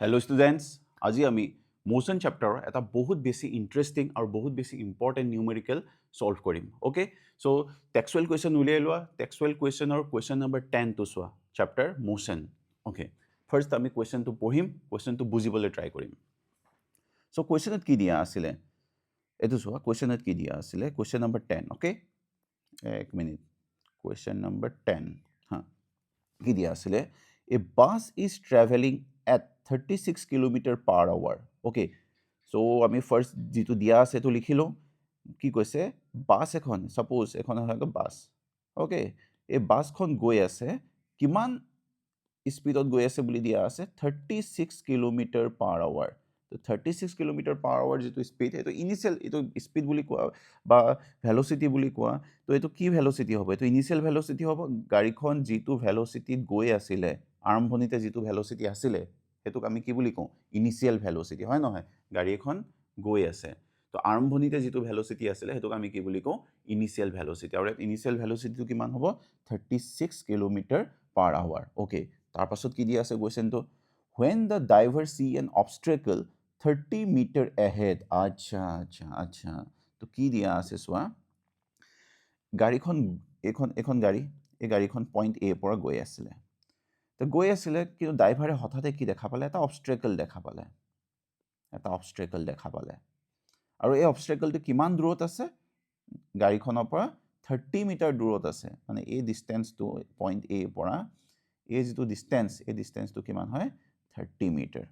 Hello students, আজি আমি motion chapter এটা বহুত বেছি ইন্টাৰেস্টিং আৰু বহুত বেছি ইম্পৰ্টেন্ট নিউমেৰিকেল সলভ কৰিম ওকে সো টেক্সচুৱেল কোৱেশ্চন উলিয়াই লোৱা টেক্সচুৱেল কোৱেশ্চনৰ কোৱেশ্চন নম্বৰ 10 টো চোৱা চেপ্টাৰ মোশন ওকে ফাৰ্স্ট আমি কোৱেশ্চনটো পঢ়িম কোৱেশ্চনটো বুজিবলৈ ট্ৰাই কৰিম সো কোৱেশ্চনত কি দিয়া আছিল এটো চোৱা কোৱেশ্চনত কি দিয়া আছিল কোৱেশ্চন নম্বৰ 10 ওকে এক মিনিট কোৱেশ্চন নম্বৰ 10 হা কি দিয়া আছিল a bus is traveling at 36 kilometer per hour okay so আমি ফার্স্ট যেটো দিয়া আছে তো লিখিলো কি কৈছে বাস এখন সাপোজ এখন হয় বাস ওকে এই বাসখন গৈ আছে কিমান স্পিডত গৈ আছে বুলি দিয়া আছে 36 কিলোমিটাৰ পাৰ আৱাৰ তো 36 কিলোমিটাৰ পাৰ আৱাৰ যেটো স্পিড এটো ইনিশিয়াল এটো স্পিড বুলি কোৱা বা ভেলোসিটি বুলি কোৱা তো এটো কি ভেলোসিটি হ'ব এটো ইনিশিয়াল ভেলোসিটি হ'ব গাড়ীখন যেটো ভেলোসিটিত গৈ আছিল আৰম্ভণিতে যেটো ভেলোসিটি আছিল হেতুক আমি কি বুলি কওঁ ইনিশিয়াল ভেলোসিটি হয় নহয় গাড়ী এখন গৈ আছে তো আৰম্ভণিতে যেটো ভেলোসিটি আছিল হেতুক আমি কি বুলি কওঁ ইনিশিয়াল ভেলোসিটি আৰু ইনিশিয়াল ভেলোসিটিটো কিমান হ'ব 36 কিলোমিটাৰ পাৰ আৱাৰ ওকে তাৰ পাছত কি দিয়া আছে কোৱেশ্চনটো when the diver see an obstacle 30 meter ahead আচ্ছা আচ্ছা আচ্ছা তো কি দিয়া আছে সোৱা গাড়ীখন এখন গাড়ী এই গাড়ীখন পইণ্ট এ পৰা গৈ আছিল তো গৈ আছিল কিন্তু ড্ৰাইভাৰে হঠাতে কি দেখা পালে এটা অবস্ট্ৰাকল দেখা পালে আৰু এই অবস্ট্ৰাকলটো কিমান দূৰত আছে গাড়ীখনৰ পৰা 30 মিটাৰ দূৰত আছে মানে এই ডিসটেন্সটো পইণ্ট এ পৰা এই যেটো ডিসটেন্সটো কিমান হয় 30 মিটাৰ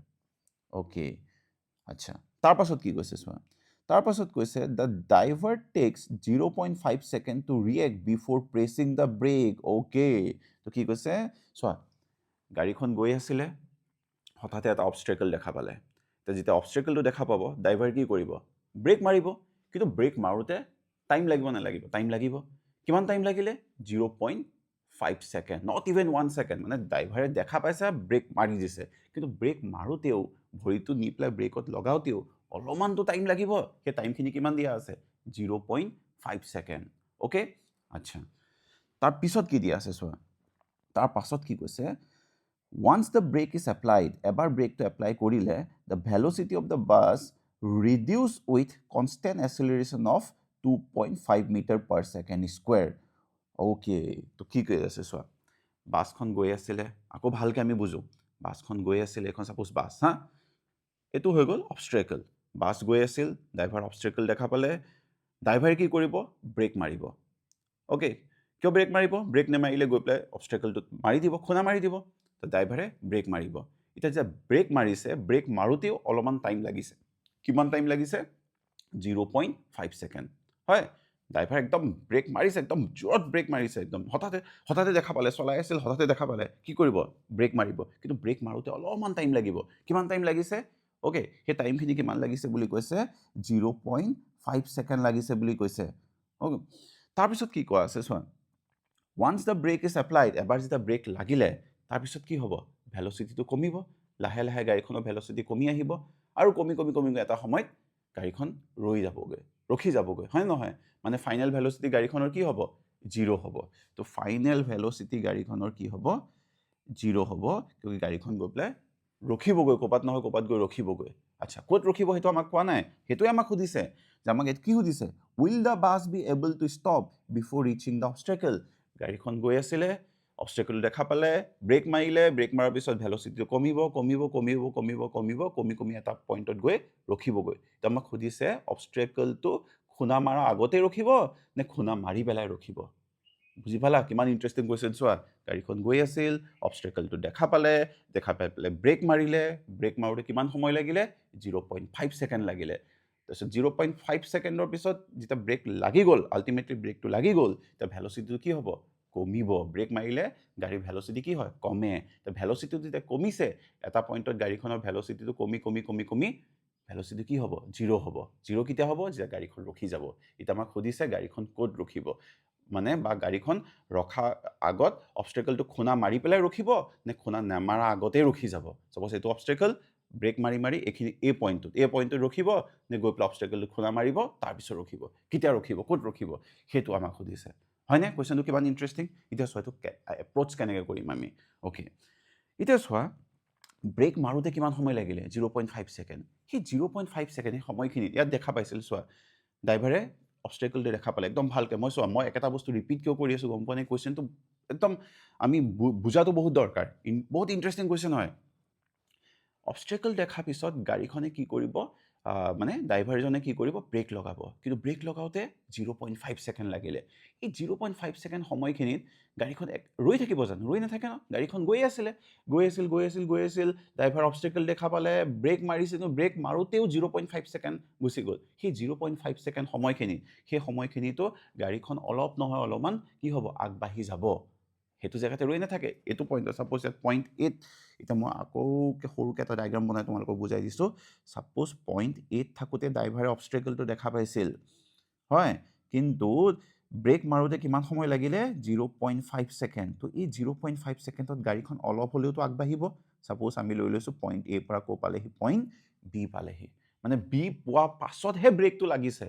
ওকে আচ্ছা তাৰ পাছত কি কৈছে সোৱা তাৰ পাছত কৈছে the driver takes 0.5 second to react before pressing the brake okay তো কি কৈছে সোৱা গাড়ীখন গৈ আছিল হঠাতে এটা অবস্ট্ৰাকল দেখা পালে তো যেটা অবস্ট্ৰাকলটো দেখা পাব ড্ৰাইভাৰ কি কৰিব ব্ৰেক মাৰিব কিন্তু ব্ৰেক মাৰোতে টাইম লাগিব না লাগিব টাইম লাগিব কিমান টাইম লাগিলে 0.5 সেকেন্ড নট ইভেন 1 সেকেন্ড মানে ড্ৰাইভাৰে দেখা পাইছে ব্ৰেক মাৰি দিছে কিন্তু ব্ৰেক মাৰোতেও ভৰিটো নিপ্লাই ব্ৰেকত লগাওতেও অলমানটো টাইম লাগিব হে টাইমখিনি কিমান দিয়া আছে 0.5 সেকেন্ড ওকে আচ্ছা তাৰ পিছত কি দিয়া আছে সোৱা তাৰ পাছত কি কৈছে once the brake is applied এবাৰ ব্ৰেকটো এপ্লাই কৰিলে the velocity of the bus reduce with constant acceleration of 2.5 meter per second square okay তো কি কৈ আছে সোৱা বাসখন গৈ আছিল আকৌ ভালকে আমি বুজো বাসখন গৈ আছিল এখন সাপোজ বাস হা এটো হৈ গল অবস্ট্ৰাকল বাস গৈ আছিল ড্ৰাইভাৰ অবস্ট্ৰাকল দেখা পালে ড্ৰাইভাৰে কি কৰিব ব্ৰেক মাৰিব ওকে কিয় ব্ৰেক মাৰিব ব্ৰেক নেমাৰিলে গৈ প্লাই অবস্ট্ৰাকলটো মাৰি দিব খুনা মাৰি দিব তো ড্ৰাইভাৰে ব্ৰেক মাৰিব এটা যে ব্ৰেক মাৰিছে ব্ৰেক মাৰোতেও অলমান টাইম লাগিছে কিমান টাইম লাগিছে 0.5 সেকেন্ড হয় ড্ৰাইভাৰ একদম ব্ৰেক মাৰিছে একদম জোৰত ব্ৰেক মাৰিছে একদম হঠাতে দেখা পালে চলাই আছিল হঠাতে দেখা পালে কি কৰিব ব্ৰেক মাৰিব কিন্তু ব্ৰেক মাৰোতে অলমান টাইম লাগিব কিমান টাইম লাগিছে ওকে হে টাইমখিনি কিমান লাগিছে বুলি কৈছে 0.5 সেকেন্ড লাগিছে বুলি কৈছে ওকে তাৰ পিছত কি কোৱা আছে সোৱা once the brake is applied এবাৰ যেটা ব্ৰেক লাগিলে তাৰ পিছত কি হ'ব ভেলোসিটিটো কমিব লাহে লাহে গাড়ীখনৰ ভেলোসিটি কমি আহিব আৰু কমি এটা সময়ত গাড়ীখন ৰখি যাবগৈ হয় নহয় মানে ফাইনাল ভেলোসিটি গাড়ীখনৰ কি হ'ব 0 হ'ব তো ফাইনাল ভেলোসিটি গাড়ীখনৰ কি হ'ব 0 হ'ব কিয় গাড়ীখন গৈ প্লাই ৰখিবগৈ কোপাত নহয় কোপাত গৈ ৰখিবগৈ আচ্ছা ক'ত ৰখিব হেতু আমাক কোৱা নাই হেতুই আমাক খুদিছে যে আমাক কি খুদিছে will the bus be able to stop before reaching the obstacle গাড়ীখন গৈ আছিল অবস্ট্ৰাকল দেখা পালে ব্ৰেক মাৰিলে ব্ৰেক মাৰাৰ পিছত ভেলোসিটিটো কমিব কমি এটা পইণ্টত গৈ ৰখিবগৈ তো আমাক খুদিছে অবস্ট্ৰাকলটো খুনা মাৰা আগতে ৰখিব নে খুনা মাৰি পেলাই ৰখিব বুজি পালা কিমান ইন্টাৰেষ্টিং কোৱেশ্চন চোৱা গাড়ীখন গৈ আছিল অবস্ট্ৰাকলটো দেখা পাই পেলাই ব্ৰেক মাৰিলে ব্ৰেক মাৰোতে কিমান সময় লাগিলে 0.5 সেকেন্ড লাগিলে তাৰপিছত 0.5 সেকেন্ডৰ পিছত যেটা ব্ৰেক লাগি গল আলটিমেটলি ব্ৰেকটো লাগি গল তা ভেলোসিটিটো কি হ'ব কমিব ব্ৰেক মাৰিলে গাড়ীৰ ভেলোসিটি কি হয় কমে তা ভেলোসিটিটো যেতিয়া কমিছে এটা পইণ্টত গাড়ীখনৰ ভেলোসিটিটো কমি ভেলোসিটি কি হ'ব 0 হ'ব 0 কিটা হ'ব যে গাড়ীখন ৰখি যাব এটা আমাক খুদিছে গাড়ীখন ক'ত ৰখিব মানে বা গাড়ীখন ৰখা আগত অবস্ট্ৰাকলটো খুনা মাৰি পেলাই ৰখিব নে খুনা নামাৰা আগতে ৰখি যাব সপোজ এটো অবস্ট্ৰাকল ব্ৰেক মাৰি এখিনি এই পইণ্টত ৰখিব নে গৈ প্লাই অবস্ট্ৰাকলটো খুনা মাৰিব তাৰ পিছত ৰখিব কিটা ৰখিব ক'ত ৰখিব হেতু আমাক খুদিছে হয়নে কোৱেশ্চনটো কিমান ইন্টাৰেষ্টিং এটা সোৱা এপ্ৰোচ কেনেকৈ কৰিম আমি ওকে এটা সোৱা ব্ৰেক মাৰোঁতে কিমান সময় লাগিলে 0.5 ছেকেণ্ড সেই 0.5 ছেকেণ্ড সেই সময়খিনিত ইয়াত দেখা পাইছিল চোৱা ড্ৰাইভাৰে অবষ্টেকলটো দেখা পালে একদম ভালকৈ মই চোৱা মই একেটা বস্তু ৰিপিট কিয় কৰি আছোঁ গম পোৱা নাই কুৱেশ্যনটো একদম আমি বুজাটো বহুত দৰকাৰ বহুত ইণ্টাৰেষ্টিং কুৱেশ্যন হয় অবষ্টেকল দেখাৰ পিছত গাড়ীখনে কি কৰিব মানে ড্ৰাইভাৰজনে কি কৰিব ব্ৰেক লগাব কিন্তু ব্ৰেক লগাওঁতে 0.5 ছেকেণ্ড লাগিলে এই 0.5 ছেকেণ্ড সময়খিনিত গাড়ীখন ৰৈ থাকিব জানো ৰৈ নাথাকে ন গাড়ীখন গৈ আছিল ড্ৰাইভাৰ অবষ্টেকল দেখা পালে ব্ৰেক মাৰিছিল কিন্তু ব্ৰেক মাৰোঁতেও 0.5 ছেকেণ্ড গুচি গ'ল সেই 0.5 ছেকেণ্ড সময়খিনিত সেই সময়খিনিতো গাড়ীখন অলপ নহয় অলপমান কি হ'ব আগবাঢ়ি যাব সেইটো জেগাতে ৰৈ নাথাকে এইটো পইণ্ট ছাপ'জ ইয়াত পইণ্ট 8 এতিয়া মই আকৌ সৰুকৈ এটা ডায়েগ্ৰাম বনাই তোমালোকক বুজাই দিছোঁ ছাপ'জ পইণ্ট 8 থাকোঁতে ড্ৰাইভাৰে অবষ্টেকলটো দেখা পাইছিল হয় কিন্তু ব্ৰেক মাৰোঁতে কিমান সময় লাগিলে 0.5 ছেকেণ্ড তো এই 0.5 ছেকেণ্ডত গাড়ীখন অলপ হ'লেওতো আগবাঢ়িব ছাপ'জ আমি লৈ লৈছোঁ পইণ্ট এ পৰা ক'ৰ পালেহি পইণ্ট বি পালেহি মানে বি পোৱা পাছতহে ব্ৰেকটো লাগিছে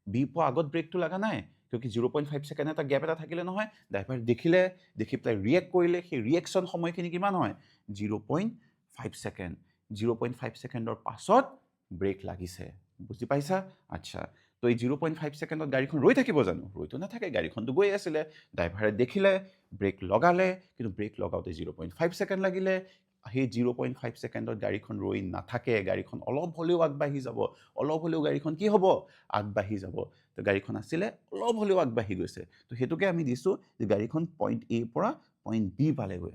বি পোৱা আগত ব্ৰেকটো লগা নাই কিয় 0.5 ছেকেণ্ড এটা গেপ এটা থাকিলে নহয় ড্ৰাইভাৰ দেখি পেলাই ৰিয়েক্ট কৰিলে সেই ৰিয়েকশ্যন সময়খিনি কিমান হয় 0.5 ছেকেণ্ড 0.5 ছেকেণ্ডৰ পাছত ব্ৰেক লাগিছে বুজি পাইছা আচ্ছা তো এই 0.5 ছেকেণ্ডত গাড়ীখন ৰৈ থাকিব জানো ৰৈতো নাথাকে গাড়ীখনটো গৈ আছিলে ড্ৰাইভাৰে দেখিলে ব্ৰেক লগালে কিন্তু ব্ৰেক লগাওঁতে 0.5 ছেকেণ্ড লাগিলে সেই 0.5 ছেকেণ্ডত গাড়ীখন ৰৈ নাথাকে গাড়ীখন অলপ হ'লেও আগবাঢ়ি যাব অলপ হ'লেও গাড়ীখন কি হ'ব আগবাঢ়ি যাব তো গাড়ীখন আছিলে অলপ হ'লেও আগবাঢ়ি গৈছে তো সেইটোকে আমি দিছোঁ যে গাড়ীখন পইণ্ট এ পৰা পইণ্ট বি পালেগৈ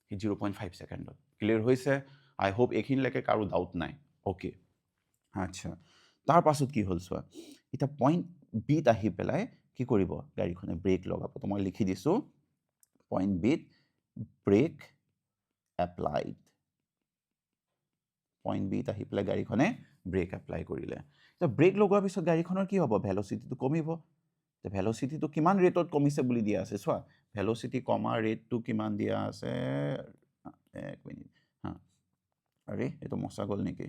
সেই 0.5 ছেকেণ্ডত ক্লিয়াৰ হৈছে আই হোপ এইখিনিলৈকে কাৰো ডাউট নাই অ'কে আচ্ছা তাৰ পাছত কি হ'ল চোৱা এতিয়া পইণ্ট বিত আহি পেলাই কি কৰিব গাড়ীখনে ব্ৰেক লগাব তো মই লিখি দিছোঁ পইণ্ট বিত ব্ৰেক এপ্লাইড পইণ্ট বিত আহি পেলাই গাড়ীখনে ব্ৰেক এপ্লাই কৰিলে এতিয়া ব্ৰেক লগোৱাৰ পিছত গাড়ীখনৰ কি হ'ব ভেল'চিটিটো কমিব ভেল'চিটিটো কিমান ৰেটত কমিছে বুলি দিয়া আছে চোৱা ভেল'চিটি কমা ৰেটটো কিমান দিয়া আছে এক মিনিট হা আৰে এইটো মচা গ'ল নেকি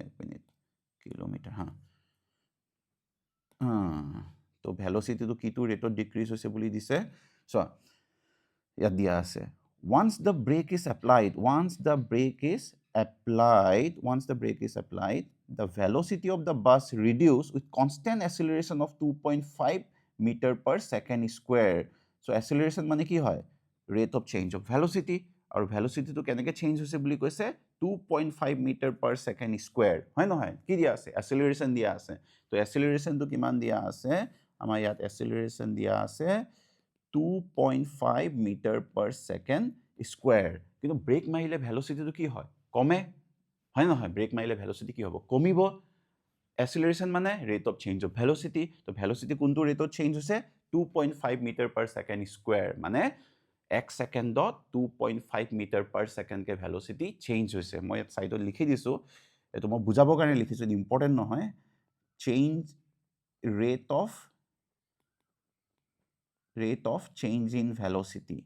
এক মিনিট কিলোমিটাৰ হা তো ভেল'চিটিটো কিটো ৰেটত ডিক্ৰিজ হৈছে বুলি দিছে চোৱা ইয়াত দিয়া আছে once the brake is applied the velocity of the bus reduce with constant acceleration of 2.5 meter per second square so acceleration মানে কি হয় rate of change of velocity আৰু velocityটো কেনেকৈ চেঞ্জ হৈছে বুলি কৈছে 2.5 meter per second square হয় নহয় কি দিয়া আছে acceleration দিয়া আছে তো accelerationটো কিমান দিয়া আছে আমাৰ ইয়াত acceleration দিয়া আছে 2.5 meter per second square কিন্তু ব্ৰেক মাৰিলে ভেল'চিটিটো কি হয় কমে হয় নহয় ব্ৰেক মাৰিলে ভেল'চিটি কি হ'ব কমিব acceleration মানে rate of change of velocity তো velocity কোনটো ৰেটত চেঞ্জ হৈছে 2.5 meter per second square মানে 1 ছেকেণ্ডত 2.5 meter per second কে ভেল'চিটি চেঞ্জ হৈছে মই ইয়াত সাইডত লিখি দিছোঁ এটো মই বুজাবৰ কাৰণে লিখিছোঁ ইম্পৰ্টেণ্ট নহয় change rate of change in velocity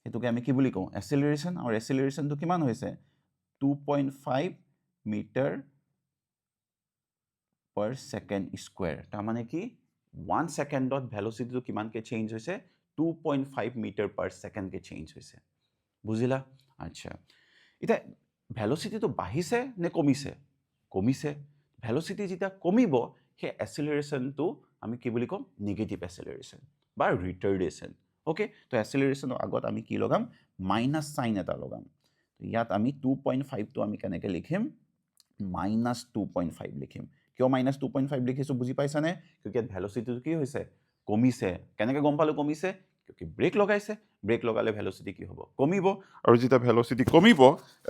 এটোকে আমি কি বুলি কওঁ acceleration আৰু accelerationটো কিমান হৈছে 2.5 meter per second square তাৰ মানে কি 1 ছেকেণ্ডত ভেল'চিটিটো কিমানকৈ চেঞ্জ হৈছে 2.5 meter per second কে চেঞ্জ হৈছে বুজিলা আচ্ছা এতিয়া ভেল'চিটিটো বাঢ়িছে নে কমিছে ভেল'চিটি যেতিয়া কমিব সেই এক্সেলাৰেশ্যনটো আমি কি বুলি ক'ম নেগেটিভ এক্সেলাৰেশ্যন বা ৰিটাৰ্ডেশ্যন ওকে তো এক্সেলাৰেশ্যনৰ আগত আমি কি লগাম মাইনাছ চাইন এটা লগাম ইয়াত আমি 2.5টো আমি কেনেকৈ লিখিম -2.5 লিখিম কিয় -2.5 লিখিছোঁ বুজি পাইছানে কিয় ইয়াত ভেল'চিটিটো কি হৈছে কমিছে কেনেকৈ গম পালোঁ কমিছে কিয় ব্ৰেক লগাইছে ব্ৰেক লগালে ভেল'চিটি কি হ'ব কমিব আৰু যেতিয়া ভেল'চিটি কমিব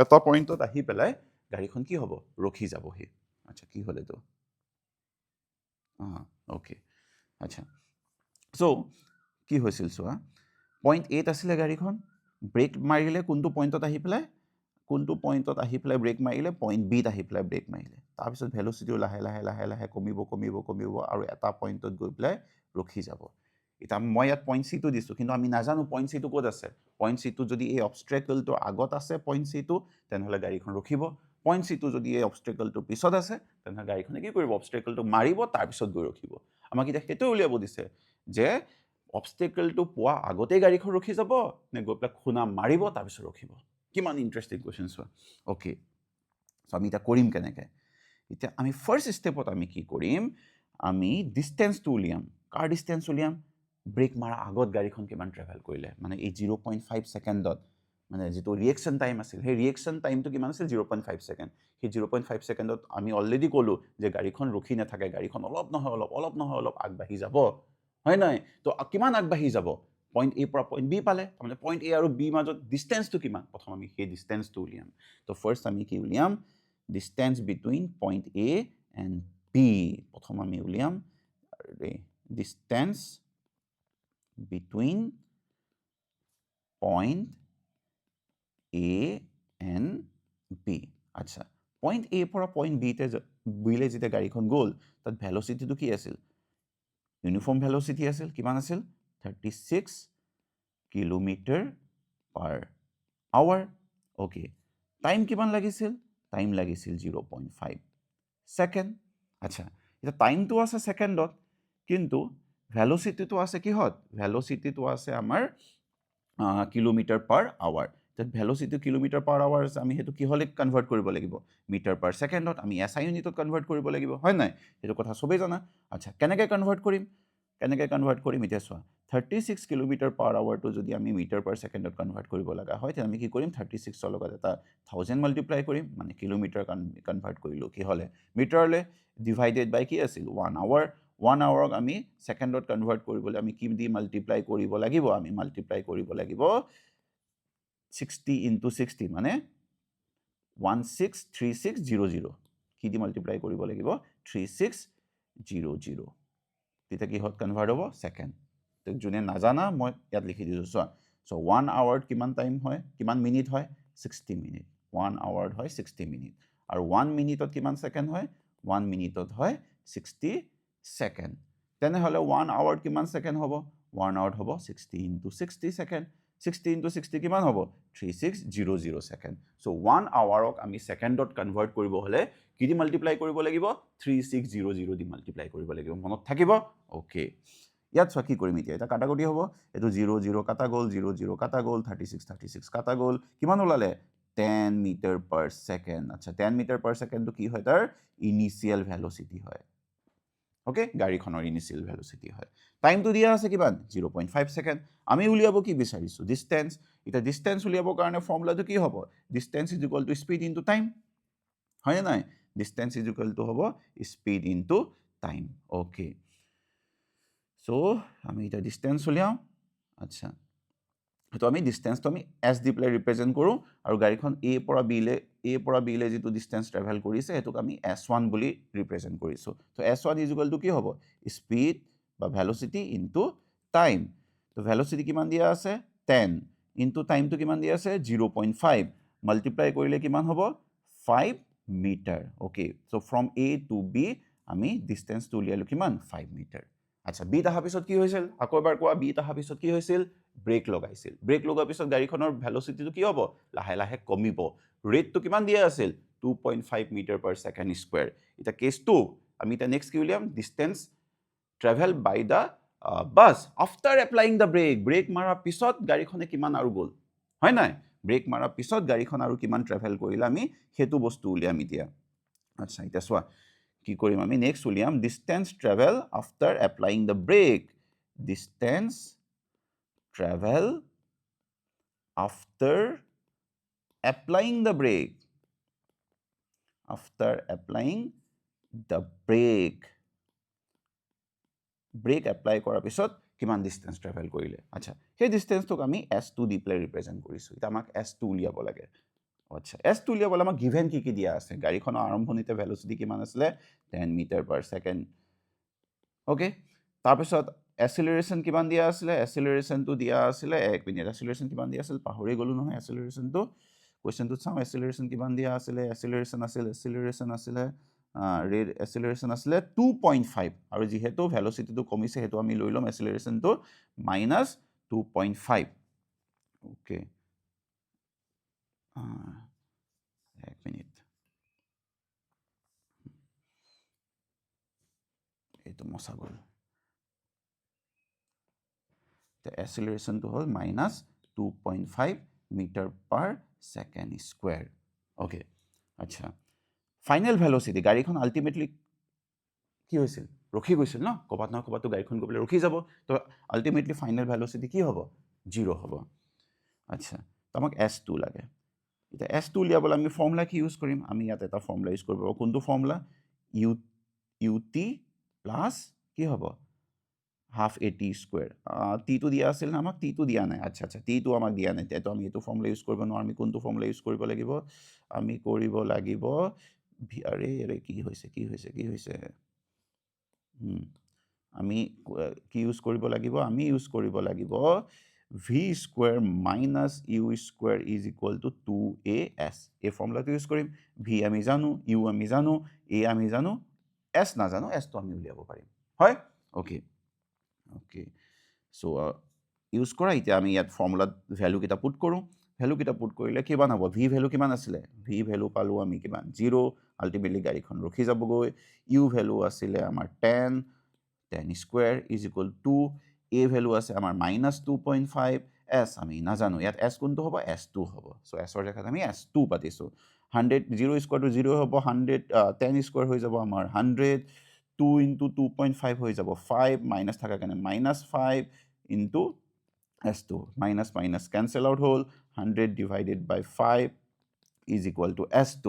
এটা পইণ্টত আহি পেলাই গাড়ীখন কি হ'ব ৰখি যাবহি আচ্ছা কি হ'ল এইটো ওকে আচ্ছা চ' কি হৈছিল চোৱা পইণ্ট 8 আছিলে গাড়ীখন ব্ৰেক মাৰিলে কোনটো পইণ্টত আহি পেলাই ব্ৰেক মাৰিলে পইণ্ট বিত আহি পেলাই ব্ৰেক মাৰিলে তাৰপিছত ভেল'চিটিও লাহে লাহে কমিব আৰু এটা পইণ্টত গৈ পেলাই ৰখি যাব এতিয়া মই ইয়াত পইণ্ট চিটো দিছোঁ কিন্তু আমি নাজানো পইণ্ট চিটো ক'ত আছে পইণ্ট চিটো যদি এই অবষ্ট্ৰেকলটোৰ আগত আছে পইণ্ট চিটো তেনেহ'লে গাড়ীখন ৰখিব পইণ্ট চিটো যদি এই অবষ্ট্ৰেকলটোৰ পিছত আছে তেনেহ'লে গাড়ীখনে কি কৰিব অবষ্ট্ৰেকলটো মাৰিব তাৰপিছত গৈ ৰখিব আমাক এতিয়া সেইটোৱে উলিয়াব দিছে যে অবষ্টেকলটো পোৱা আগতে গাড়ীখন ৰখি যাব নে গৈ পেলাই খুনা মাৰিব তাৰপিছত ৰখিব কিমান ইণ্টাৰেষ্টিং কুৱেশ্যন চোৱা অ'কে চ' আমি এতিয়া কৰিম কেনেকৈ এতিয়া আমি ফাৰ্ষ্ট ষ্টেপত আমি কি কৰিম আমি ডিষ্টেঞ্চটো উলিয়াম কাৰ ডিষ্টেঞ্চ উলিয়াম ব্ৰেক মাৰা আগত গাড়ীখন কিমান ট্ৰেভেল কৰিলে মানে এই 0.5 ছেকেণ্ডত মানে যিটো ৰিয়েকশ্যন টাইম আছিল সেই ৰিয়েকশ্যন টাইমটো কিমান আছিল 0.5 ছেকেণ্ড সেই 0.5 ছেকেণ্ডত আমি অলৰেডি ক'লোঁ যে গাড়ীখন ৰখি নাথাকে গাড়ীখন অলপ নহয় অলপ আগবাঢ়ি যাব হয় নাই তো কিমান আগবাঢ়ি যাব পইণ্ট এ পৰা পইণ্ট বি পালে তাৰমানে পইণ্ট এ আৰু বি মাজত ডিষ্টেঞ্চটো কিমান প্ৰথম আমি সেই ডিষ্টেঞ্চটো উলিয়াম তো ফাৰ্ষ্ট আমি কি উলিয়াম distance between point A and B প্ৰথম আমি উলিয়াম distance between point A and B আচ্ছা পইণ্ট এ পৰা পইণ্ট বিলে যেতিয়া গাড়ীখন গ'ল তাত ভেলচিটিটো কি আছিল ইউনিফৰ্ম ভেলচিটি আছিল কিমান আছিল 36 kilometre per hour okay time কিমান লাগিছিল টাইম লাগিছিল 0.5 ছেকেণ্ড আচ্ছা এতিয়া টাইমটো আছে ছেকেণ্ডত কিন্তু ভেলচিটিটো আছে কিহত ভেলচিটিটো আছে আমাৰ kilometre per hour velocity kilometre per hour আছে আমি সেইটো কিহলৈ কনভাৰ্ট কৰিব লাগিব মিটাৰ পাৰ ছেকেণ্ডত আমি SI ইউনিটত কনভাৰ্ট কৰিব লাগিব হয় নাই সেইটো কথা চবেই জানা আচ্ছা কেনেকৈ কনভাৰ্ট কৰিম এতিয়া চোৱা 36 কিলোমিটাৰ পাৰ আৱাৰটো যদি আমি মিটাৰ পাৰ ছেকেণ্ডত কনভাৰ্ট কৰিব লগা হয় তেতিয়া আমি কি কৰিম 36ৰ লগত এটা 1000 মাল্টিপ্লাই কৰিম মানে কিলোমিটাৰ কনভাৰ্ট কৰিলোঁ কি হ'লে মিটাৰলৈ ডিভাইডেড বাই কি আছিল 1 আৱাৰ 1 আৱাৰক আমি ছেকেণ্ডত কনভাৰ্ট কৰিবলৈ আমি কি দি মাল্টিপ্লাই কৰিব লাগিব আমি মাল্টিপ্লাই কৰিব লাগিব 60 into 60 মানে 163600 কি দি মাল্টিপ্লাই কৰিব লাগিব 3600 তেতিয়া কিহত কনভাৰ্ট হ'ব ছেকেণ্ড তো যোনে নাজানা মই ইয়াত লিখি দিছোঁ চোৱা চ' 1 আৱাৰত কিমান টাইম হয় কিমান মিনিট হয় 60 মিনিট 1 আৱাৰত হয় 60 মিনিট আৰু 1 মিনিটত কিমান ছেকেণ্ড হয় 1 মিনিটত হয় 60 ছেকেণ্ড তেনেহ'লে 1 আৱাৰত কিমান ছেকেণ্ড হ'ব 1 আৱাৰত হ'ব 60 into 60 ছেকেণ্ড 60 into 60 কিমান হ'ব 3600 ছেকেণ্ড চ' 1 আৱাৰক আমি ছেকেণ্ডত কনভাৰ্ট কৰিব হ'লে কি দি মাল্টিপ্লাই কৰিব লাগিব 3600 দি মাল্টিপ্লাই কৰিব লাগিব মনত থাকিব অ'কে ইয়াত চোৱা কি কৰিম এতিয়া কাটাকুটি হ'ব এইটো 00 কাটা গ'ল 00 কাটা গ'ল 36 কাটা গ'ল কিমান ওলালে 10 মিটাৰ পাৰ ছেকেণ্ড আচ্ছা 10 মিটাৰ পাৰ ছেকেণ্ডটো কি হয় তাৰ ইনিচিয়েল ভেলচিটি হয় অ'কে গাড়ীখনৰ ইনিচিয়েল ভেলচিটি হয় টাইমটো দিয়া আছে কিমান 0.5 ছেকেণ্ড আমি উলিয়াব কি বিচাৰিছোঁ ডিষ্টেঞ্চ এতিয়া ডিষ্টেঞ্চ উলিয়াবৰ কাৰণে ফৰ্মুলাটো কি হ'ব distance is equal to speed into time হয়নে নাই ডিষ্টেঞ্চ ইজ ইকুৱেল টু হ'ব speed into time okay so' আমি এতিয়া ডিষ্টেঞ্চ উলিয়াওঁ আচ্ছা সেইটো আমি ডিষ্টেঞ্চটো আমি এছ দি পেলাই ৰিপ্ৰেজেণ্ট কৰোঁ আৰু গাড়ীখন এ পৰা বিলে যিটো ডিষ্টেঞ্চ ট্ৰেভেল কৰিছে সেইটোক আমি S1 বুলি ৰিপ্ৰেজেণ্ট কৰিছোঁ ত' S1 ইজ ইকুৱেল টু কি হ'ব স্পীড বা ভেলচিটি ইনটু টাইম ত' ভেলচিটি কিমান দিয়া আছে 10 ইনটু টাইমটো কিমান দিয়া আছে 0.5 মাল্টিপ্লাই কৰিলে কিমান হ'ব 5 metre okay so' from A to B আমি ডিষ্টেঞ্চটো উলিয়ালোঁ কিমান 5 মিটাৰ আচ্ছা বিত অহাৰ পিছত কি হৈছিল আকৌ এবাৰ কোৱা বিত অহাৰ পিছত কি হৈছিল ব্ৰেক লগাইছিল ব্ৰেক লগোৱাৰ পিছত গাড়ীখনৰ ভেলচিটিটো কি হ'ব লাহে লাহে কমিব ৰেটটো কিমান দিয়া আছিল 2.5 মিটাৰ পাৰ ছেকেণ্ড স্কুৱেৰ এতিয়া কেছ 2 আমি এতিয়া নেক্সট কি উলিয়াম distance travel by the bus after applying the brake মাৰাৰ পিছত গাড়ীখনে কিমান আৰু গ'ল হয় নাই ব্ৰেক মাৰাৰ পিছত গাড়ীখন আৰু কিমান ট্ৰেভেল কৰিলে আমি সেইটো বস্তু উলিয়াম এতিয়া আচ্ছা এতিয়া চোৱা কি কৰিম আমি নেক্সট উলিয়াম distance travel after applying the brake distance travel after applying the brake brake apply কৰাৰ পিছত কিমান ডিষ্টেঞ্চ ট্ৰেভেল কৰিলে আচ্ছা সেই ডিষ্টেঞ্চটোক আমি S2 দি পেলাই ৰিপ্ৰেজেণ্ট কৰিছোঁ এতিয়া আমাক S2 উলিয়াব লাগে আচ্ছা S2 উলিয়াবলৈ আমাক গিভেন কি দিয়া আছে গাড়ীখনৰ আৰম্ভণিতে ভেলচিটি কিমান আছিলে 10 মিটাৰ পাৰ ছেকেণ্ড অ'কে তাৰপিছত এক্সিলাৰেশ্যন কিমান দিয়া আছিলে এক্সিলাৰেশ্যনটো দিয়া আছিলে এক মিনিট এক্সিলাৰেশ্যন কিমান দিয়া আছিল পাহৰি গ'লোঁ নহয় এক্সিলাৰেশ্যনটো কুৱেশ্যনটোত চাওঁ এক্সিলাৰেশ্যন কিমান দিয়া আছিলে এক্সিলাৰেশ্যন আছিলে এক্সিলাৰেশ্যন আছিলে 2.5 আৰু যিহেতু ভেলচিটিটো কমিছে সেইটো আমি লৈ ল'ম এক্সিলাৰেশ্যনটো মাইনাছ 2.5 অ'কে এক মিনিট এইটো মচা গ'ল the acceleration to hol minus 2.5 meter per second square. Okay, acha. Final velocity, গাড়ীখন ultimately কি হৈছিল? ৰখি গৈছিল ন? কবাত না কবাত তো গাড়ীখন গৈ পেলাই ৰখি যাব। তো ultimately final velocity কি হ'ব? 0 হ'ব। আচ্ছা, তো আমাক S2 লাগে। এতিয়া S2 উলিয়াবলৈ আমি ফৰ্মুলা কি ইউজ কৰিম? আমি ইয়াত এটা ফৰ্মুলা ইউজ কৰিব। কোনটো ফৰ্মুলা? UT প্লাছ কি হ'ব? হাফ AT স্কোয়াৰ টিটো দিয়া আছিল না আমাক টিটো দিয়া নাই আচ্ছা আচ্ছা টিটো আমাক দিয়া নাই তো আমি এইটো ফৰ্মুলা ইউজ কৰিব নোৱাৰোঁ আমি কোনটো ফৰ্মুলা ইউজ কৰিব লাগিব আমি কৰিব লাগিব আৰে কি হৈছে আমি কি ইউজ কৰিব লাগিব আমি ইউজ কৰিব লাগিব v square minus u square is equal to 2as এই ফৰ্মুলাটো ইউজ কৰিম v আমি জানো u আমি জানো a আমি জানো s নাজানো s তো আমি উলিয়াব পাৰিম হয় okay so use কৰা ইতে আমি ইয়াত ফৰ্মুলা ভ্যালু কিটা পুট কৰো ভ্যালু কিটা পুট কৰিলে কিমান হ'ব v ভ্যালু কিমান আছিলে v ভ্যালু পালো আমি কিমান 0 আলটিমেটলি গাড়ীখন ৰখি যাবগৈ u ভ্যালু আছিলে আমাৰ 10 square is equal to a value আছে আমাৰ -2.5 s আমি নাজানো ইয়াত s কোনটো হ'ব s2 হ'ব সো s ৰ জেগাত আমি s2 পাতিছো 100 0 স্কয়াৰ টু 0 হ'ব 100 10 স্কয়াৰ হৈ যাব আমাৰ 100 2 into 2.5 হৈ যাব 5 minus থাকা কাৰণে -5 into S2 minus cancel out whole 100 divided by 5 is equal to S2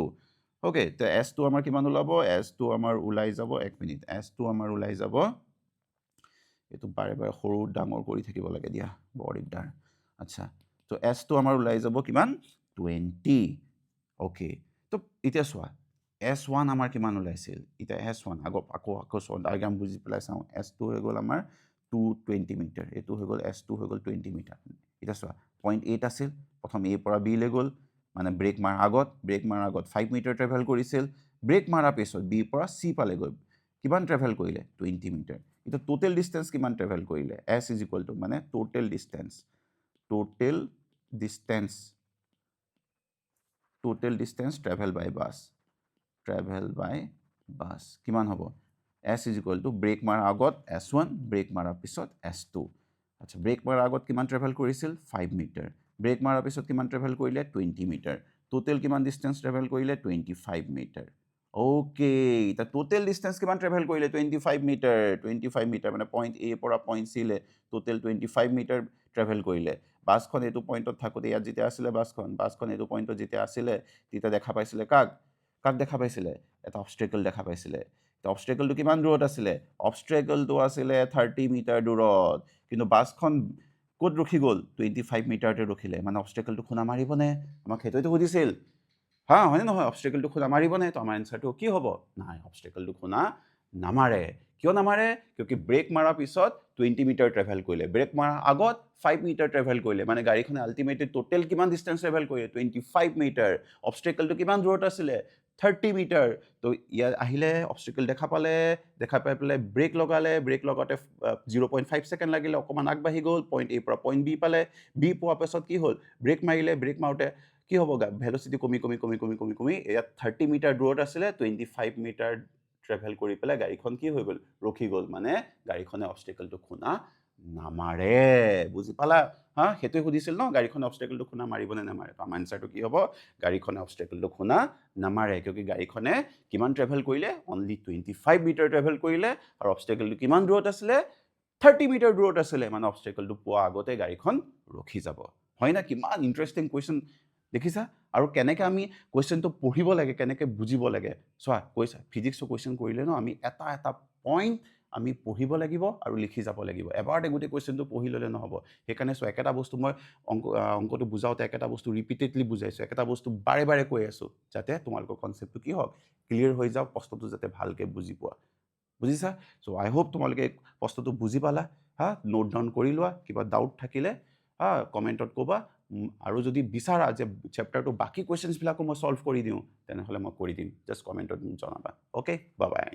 okay তো S2 আমাৰ কিমান ওলাব S2 আমাৰ ওলাই যাব 1 মিনিট S2 আমাৰ ওলাই যাব এটো বাৰে বাৰে সৰু ডাঙৰ কৰি থাকিব লাগে দিয়া বৰ দিগদাৰ আচ্ছা তো S2 আমাৰ ওলাই যাব কিমান 20 okay তো এতিয়া চোৱা S1 আমাৰ কিমান ওলাইছিল এটা S1 আকৌ ডায়াগ্ৰাম বুজি পেলাই চাও S2 হৈ গল আমাৰ 220 মিটাৰ এটো হৈ গল S2 হৈ গল 20 মিটাৰ এটা চোৱা পইণ্ট 8 আছিল প্ৰথম A পৰা B লে গল মানে ব্ৰেক মাৰ আগত 5 মিটাৰ ট্ৰেভেল কৰিছিল ব্ৰেক মাৰা পিছত B পৰা C পালে গল কিমান ট্ৰেভেল কৰিলে 20 মিটাৰ এটা টোটাল ডিসটেন্স কিমান ট্ৰেভেল কৰিলে S = মানে total distance travel by bus কিমান হ'ব S = ব্ৰেক মাৰা আগত S1 ব্ৰেক মাৰা পিছত S2 আচ্ছা ব্ৰেক মাৰা আগত কিমান ট্ৰেভেল কৰিছিল 5 মিটাৰ ব্ৰেক মাৰা পিছত কিমান ট্ৰেভেল কৰিলে 20 মিটাৰ টোটাল কিমান ডিসটেন্স ট্ৰেভেল কৰিলে 25 মিটাৰ ওকে তা টোটাল ডিসটেন্স কিমান ট্ৰেভেল কৰিলে 25 মিটাৰ মানে পইণ্ট A পৰা পইণ্ট C লে টোটাল 25 মিটাৰ ট্ৰেভেল কৰিলে বাসখন এটো পইণ্টত থাকোতে ইয়াত যেতিয়া আছিল বাসখন এটো পইণ্টত যেতিয়া আছিল তেতিয়া দেখা পাইছিলে কাক দেখা পাইছিলে এটা অবস্ট্ৰাকল দেখা পাইছিলে তো অবস্ট্ৰাকলটো কিমান দূৰত আছিলে অবস্ট্ৰাকলটো আছিলে 30 মিটাৰ দূৰত কিন্তু বাসখন ক'ত ৰখি গল 25 মিটাৰতে ৰখিলে মানে অবস্ট্ৰাকলটো খুনা মাৰিবনে আমাক হেতৈতো সুধিছিল হ্যাঁ হয় নহয় অবস্ট্ৰাকলটো খুনা মাৰিবনে তো আমাৰ আনসাৰটো কি হ'ব নাই অবস্ট্ৰাকলটো খুনা নামাৰে কিয় নামাৰে কিয়কি ব্ৰেক মাৰা পিছত 20 মিটাৰ ট্ৰেভেল কৰিলে ব্ৰেক মাৰা আগত 5 মিটাৰ ট্ৰেভেল কৰিলে মানে গাড়ীখনে আলটিমেটলি টোটাল কিমান ডিসটেন্স ট্ৰেভেল কৰিলে 25 মিটাৰ অবস্ট্ৰাকলটো কিমান দূৰত আছিলে 30 মিটাৰ তো ইয়াত আহিলে অবস্ট্ৰাকল দেখা পাই পেলাই ব্ৰেক লগাতে 0.5 সেকেন্ড লাগিলে অকমান আগবাঢ়ি গল পইণ্ট A পৰা পইণ্ট B পালে B পোৱা পাছত কি হল ব্ৰেক মাৰোতে কি হ'ব ভেলোচিটি কমি ইয়াত 30 মিটাৰ দূৰত আছিলে 25 মিটাৰ ট্ৰেভেল কৰি পেলাই গাড়ীখন কি হৈ গল ৰখি গল মানে গাড়ীখনে অবস্ট্ৰাকলটো খুনা নামাৰে বুজি পালা হা হেতু সুধিছিল ন গাড়ীখনে অবস্ট্ৰাকলটো খুনা মাৰিবনে নামাৰে তো আমাৰ আনসাৰটো কি হ'ব গাড়ীখনে অবস্ট্ৰাকলটো খুনা নামাৰে কিয়কি গাড়ীখনে কিমান ট্ৰেভেল কৰিলে অনলি 25 মিটাৰ ট্ৰেভেল কৰিলে আৰু অবস্ট্ৰাকলটো কিমান দূৰত আছিলে 30 মিটাৰ দূৰত আছিলে মানে অবস্ট্ৰাকলটো পোৱা আগতে গাড়ীখন ৰখি যাব হয় না কিমান ইন্টাৰেষ্টিং কোৱেশ্চন দেখিছা আৰু কেনেকৈ আমি কোৱেশ্চনটো পঢ়িব লাগে কেনেকৈ বুজিব লাগে চোৱা কৈছা ফিজিক্সৰ কোৱেশ্চন কৰিলে ন আমি এটা পইণ্ট আমি পঢ়িব লাগিব আৰু লিখি যাব লাগিব এবাৰতে গোটেই কোৱেশ্চনটো পঢ়ি ল'লে নহ'ব সেইকাৰণে চোৱা একেটা বস্তু মই অংকটো বুজাওতে একেটা বস্তু ৰিপিটেডলি বুজাইছোঁ একেটা বস্তু বাৰে বাৰে কৈ আছোঁ যাতে তোমালোকৰ কনচেপ্টটো কি হওক ক্লিয়াৰ হৈ যাওক প্ৰশ্নটো যাতে ভালকৈ বুজি পোৱা বুজিছা চ' আই হোপ তোমালোকে প্ৰশ্নটো বুজি পালা হা নোট ডাউন কৰি লোৱা কিবা ডাউট থাকিলে হা কমেণ্টত ক'বা আৰু যদি বিচাৰা যে চেপ্টাৰটো বাকি কোৱেশ্চনছবিলাকো মই সলভ কৰি দিওঁ তেনেহ'লে মই কৰি দিম জাষ্ট কমেণ্টত জনাবা অ'কে বাই বাই